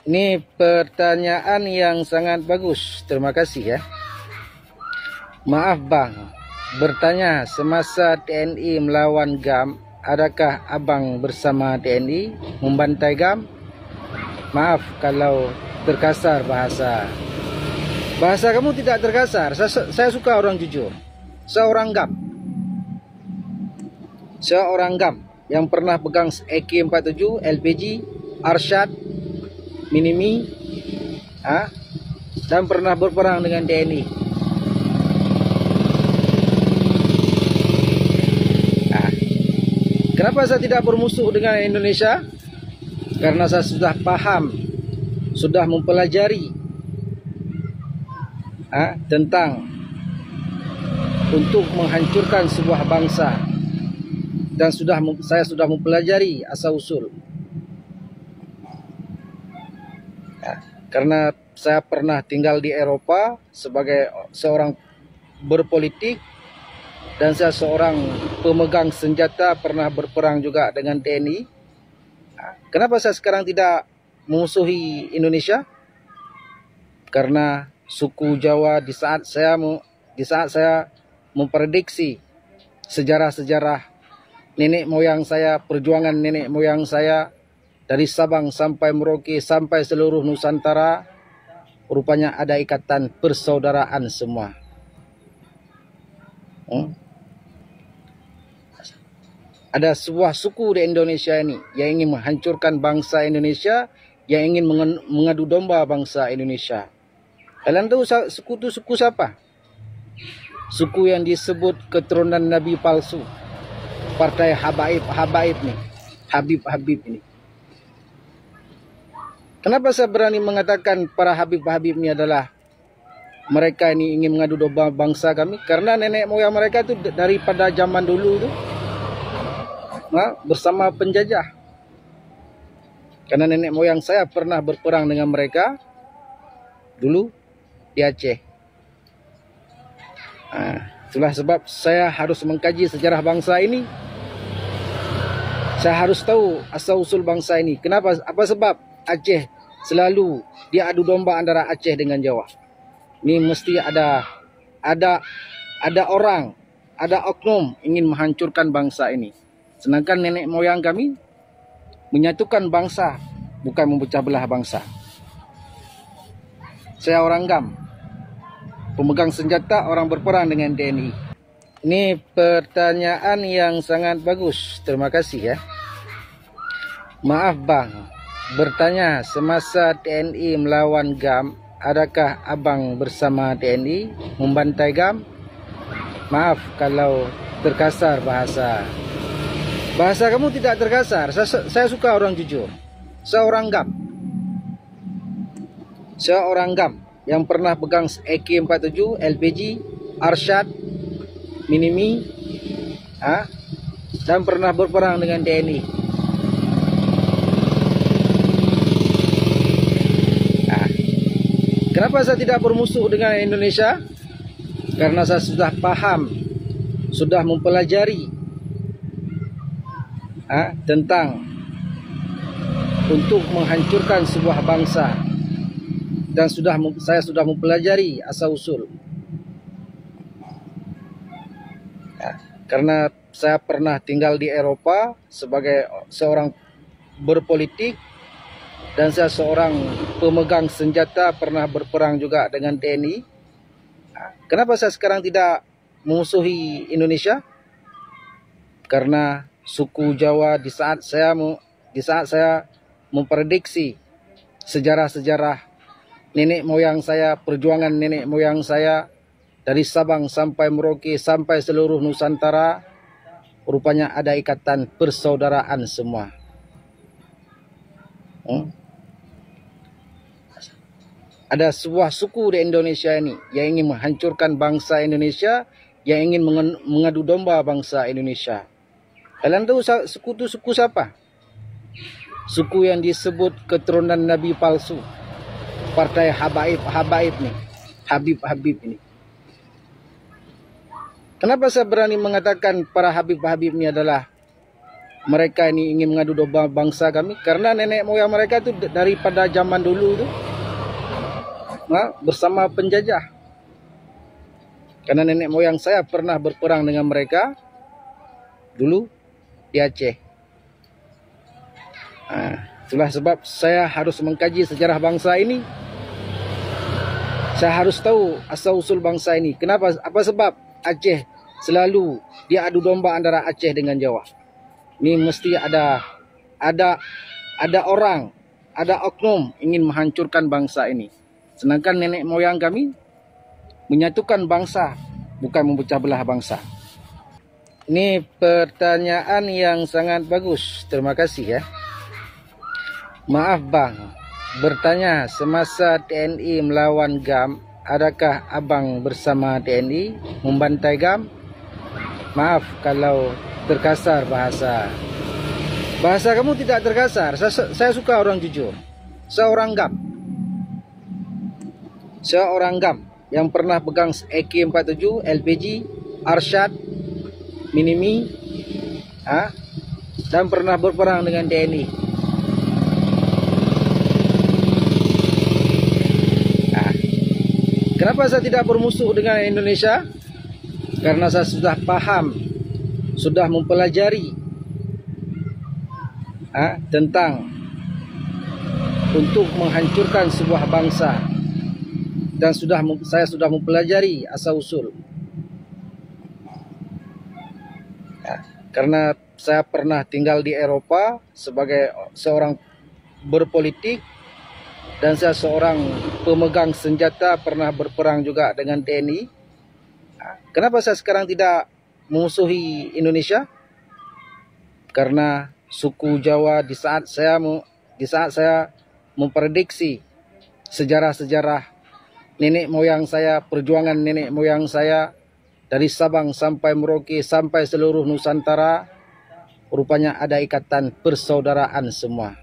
Ini pertanyaan yang sangat bagus. Terima kasih ya. Maaf Bang, bertanya semasa TNI melawan GAM, adakah Abang bersama TNI membantai GAM? Maaf kalau terkasar bahasa. Bahasa kamu tidak terkasar. Saya suka orang jujur. Seorang GAM yang pernah pegang AK-47, LPG, Arsyad, Minimi, dan pernah berperang dengan TNI. Kenapa saya tidak bermusuh dengan Indonesia? Karena saya sudah paham, sudah mempelajari tentang untuk menghancurkan sebuah bangsa, dan saya sudah mempelajari asal usul. Karena saya pernah tinggal di Eropa sebagai seorang berpolitik, dan saya seorang pemegang senjata, pernah berperang juga dengan TNI. Kenapa saya sekarang tidak memusuhi Indonesia? Karena suku Jawa di saat saya memprediksi sejarah-sejarah nenek moyang saya, perjuangan nenek moyang saya dari Sabang sampai Merauke sampai seluruh Nusantara, rupanya ada ikatan persaudaraan semua. Ada sebuah suku di Indonesia ini yang ingin menghancurkan bangsa Indonesia, yang ingin mengadu domba bangsa Indonesia. Kalian tahu suku itu suku siapa? Suku yang disebut keturunan Nabi palsu. Partai Habaib nih. Habib ini. Kenapa saya berani mengatakan para Habib ini adalah mereka ini ingin mengadu domba bangsa kami? Karena nenek moyang mereka itu daripada zaman dulu itu bersama penjajah. Karena nenek moyang saya pernah berperang dengan mereka dulu di Aceh. Itulah sebab saya harus mengkaji sejarah bangsa ini. Saya harus tahu asal usul bangsa ini. Kenapa? Apa sebab Aceh selalu diadu domba antara Aceh dengan Jawa? Ini mesti ada orang, ada oknum ingin menghancurkan bangsa ini. Sedangkan nenek moyang kami menyatukan bangsa, bukan memecah belah bangsa. Saya orang GAM, pemegang senjata, orang berperang dengan TNI. Ini pertanyaan yang sangat bagus. Terima kasih ya. Maaf Bang, bertanya semasa TNI melawan GAM, adakah Abang bersama TNI membantai GAM? Maaf kalau terkasar bahasa. Bahasa kamu tidak terkasar. Saya suka orang jujur. Seorang GAM yang pernah pegang AK-47, LPG, Arsyad, Minimi, dan pernah berperang dengan TNI. Kenapa saya tidak bermusuh dengan Indonesia? Karena saya sudah paham, sudah mempelajari tentang untuk menghancurkan sebuah bangsa, dan saya sudah mempelajari asal usul. Karena saya pernah tinggal di Eropa sebagai seorang berpolitik, dan saya seorang pemegang senjata, pernah berperang juga dengan TNI. Kenapa saya sekarang tidak memusuhi Indonesia? Karena suku Jawa di saat saya memprediksi sejarah-sejarah nenek moyang saya, perjuangan nenek moyang saya dari Sabang sampai Merauke sampai seluruh Nusantara, rupanya ada ikatan persaudaraan semua. Ada sebuah suku di Indonesia ini yang ingin menghancurkan bangsa Indonesia, yang ingin mengadu domba bangsa Indonesia. Kalian tahu suku itu suku siapa? Suku yang disebut keturunan Nabi palsu. Partai Habaib nih. Habib ini. Kenapa saya berani mengatakan para Habib ini adalah mereka ini ingin mengadu domba bangsa kami, karena nenek moyang mereka itu daripada zaman dulu itu bersama penjajah. Karena nenek moyang saya pernah berperang dengan mereka dulu di Aceh. Itulah sebab saya harus mengkaji sejarah bangsa ini. Saya harus tahu asal usul bangsa ini. Kenapa? Apa sebab Aceh selalu dia adu domba antara Aceh dengan Jawa? Ini mesti ada orang, ada oknum ingin menghancurkan bangsa ini. Sedangkan nenek moyang kami menyatukan bangsa, bukan memecah belah bangsa. Ini pertanyaan yang sangat bagus. Terima kasih ya. Maaf bang, bertanya, semasa TNI melawan GAM, adakah abang bersama TNI membantai GAM? Maaf kalau terkasar bahasa. Bahasa kamu tidak terkasar. Saya suka orang jujur. Seorang GAM yang pernah pegang AK-47, LPG, Arsyad, Minimi, dan pernah berperang dengan TNI. Kenapa saya tidak bermusuh dengan Indonesia? Karena saya sudah paham, sudah mempelajari tentang untuk menghancurkan sebuah bangsa, dan saya sudah mempelajari asal usul. Karena saya pernah tinggal di Eropa sebagai seorang berpolitik, dan saya seorang pemegang senjata, pernah berperang juga dengan TNI. Kenapa saya sekarang tidak memusuhi Indonesia? Karena suku Jawa di saat saya memprediksi sejarah-sejarah nenek moyang saya, perjuangan nenek moyang saya dari Sabang sampai Merauke sampai seluruh Nusantara, rupanya ada ikatan persaudaraan semua.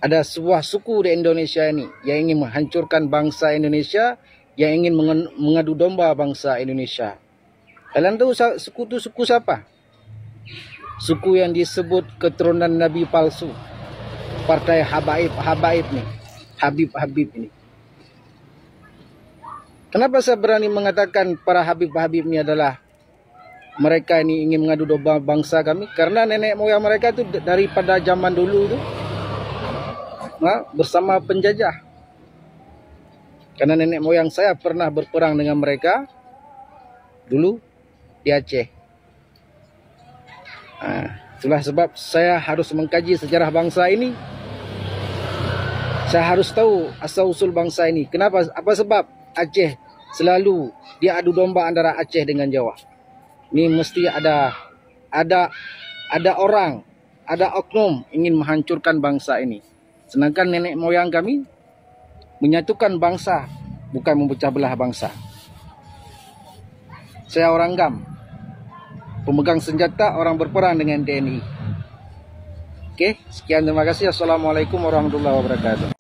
Ada sebuah suku di Indonesia ini yang ingin menghancurkan bangsa Indonesia, yang ingin mengadu domba bangsa Indonesia. Kalian tahu suku itu suku siapa? Suku yang disebut keturunan Nabi palsu. Partai Habaib nih. Habib ini. Kenapa saya berani mengatakan para Habib ini adalah mereka ini ingin mengadu domba bangsa kami? Karena nenek moyang mereka itu daripada zaman dulu itu bersama penjajah. Karena nenek moyang saya pernah berperang dengan mereka dulu di Aceh. Itulah sebab saya harus mengkaji sejarah bangsa ini. Saya harus tahu asal usul bangsa ini. Kenapa? Apa sebab Aceh selalu dia adu domba antara Aceh dengan Jawa? Ini mesti ada orang, ada oknum ingin menghancurkan bangsa ini. Sedangkan nenek moyang kami menyatukan bangsa, bukan memecah belah bangsa. Saya orang GAM, pemegang senjata, orang berperang dengan TNI. Oke, sekian, terima kasih. Assalamualaikum warahmatullahi wabarakatuh.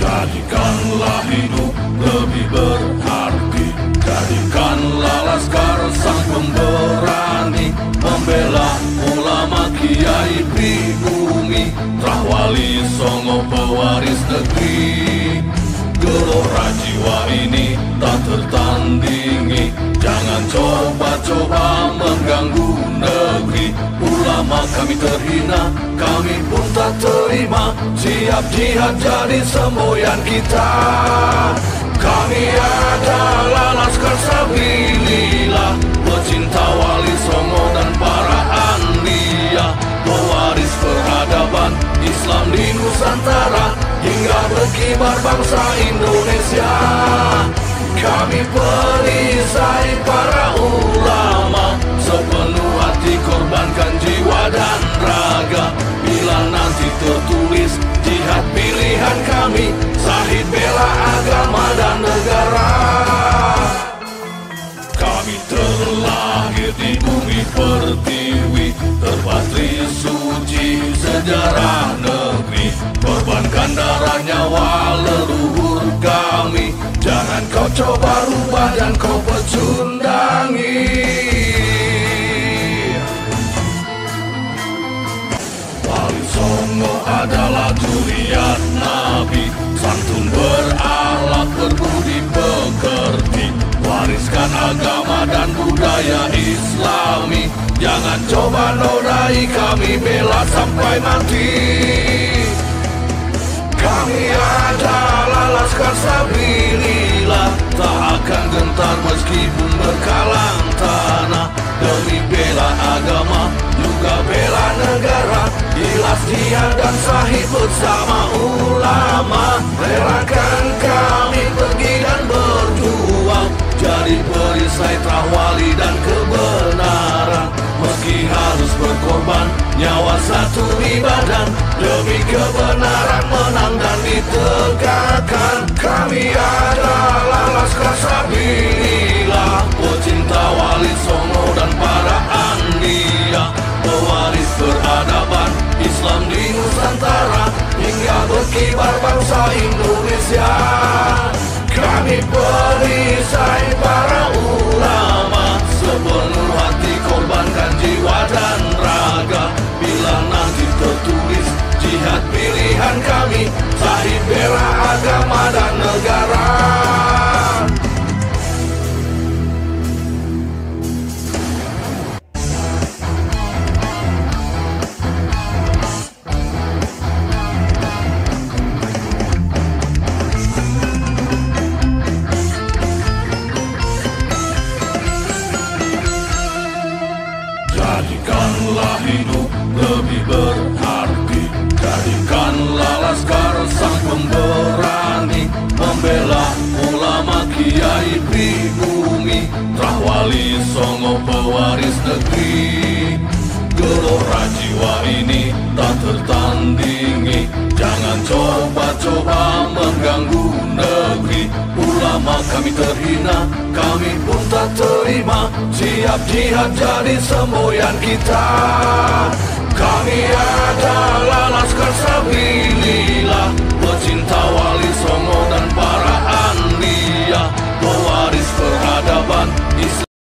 Jadikanlah hidup lebih berarti, jadikanlah laskar sang pemberani, membela ulama kiai pribumi, Rahwali Songo pewaris negeri. Gelora jiwa ini tak tertandingi, jangan coba-coba mengganggu negeri. Ulama kami terhina, kami pun tak terima, siap jihad jadi semboyan kita. Kami adalah laskar sabilillah, pecinta Wali Songo dan para anbiya, pewaris peradaban Islam di Nusantara, hingga berkibar bangsa Indonesia. Kami perisai para ulama, sepenuh hati korbankan jiwa dan raga. Bila nanti tertulis jihad pilihan kami, sahid bela agama dan negara. Kami telah sejarah negeri. Korbankan darah nyawa leluhur kami. Jangan kau coba rubah dan kau pecundangi. Wali Songo adalah juriat Nabi, santun berakhlak berbudi pekerti, wariskan agama dan budaya Islami. Jangan coba nodai kami, bela sampai mati. Kami adalah Laskar Sabilillah, tak akan gentar meskipun berkalang tanah. Demi bela agama, juga bela negara, ikhlas jihad dan sahih bersama ulama. Relakan kami pergi dan berjuang, jadi perisai Trawali dan kebenaran. Meski harus berkorban, nyawa satu ibadah, demi kebenaran menang dan ditegakkan. Kami adalah Laskar Sabilillah, pecinta Wali Songo dan para anbiya, pewaris peradaban Islam di Nusantara, hingga berkibar bangsa Indonesia. Kami perisai para ulama, sepenuh hati korbankan jiwa dan raga. Bila nanti tertulis jihad pilihan kami, sahih bela agama dan negara. Jadikanlah hidup lebih berarti, jadikanlah Laskar sang pemberani, membela ulama kiai pribumi, Trawali Songo pewaris negeri. Gelora jiwa ini tak tertandingi, jangan coba-coba mengganggu negeri. Ulama kami terhina, kami pun tak terima, siap jihad jadi semboyan kita. Kami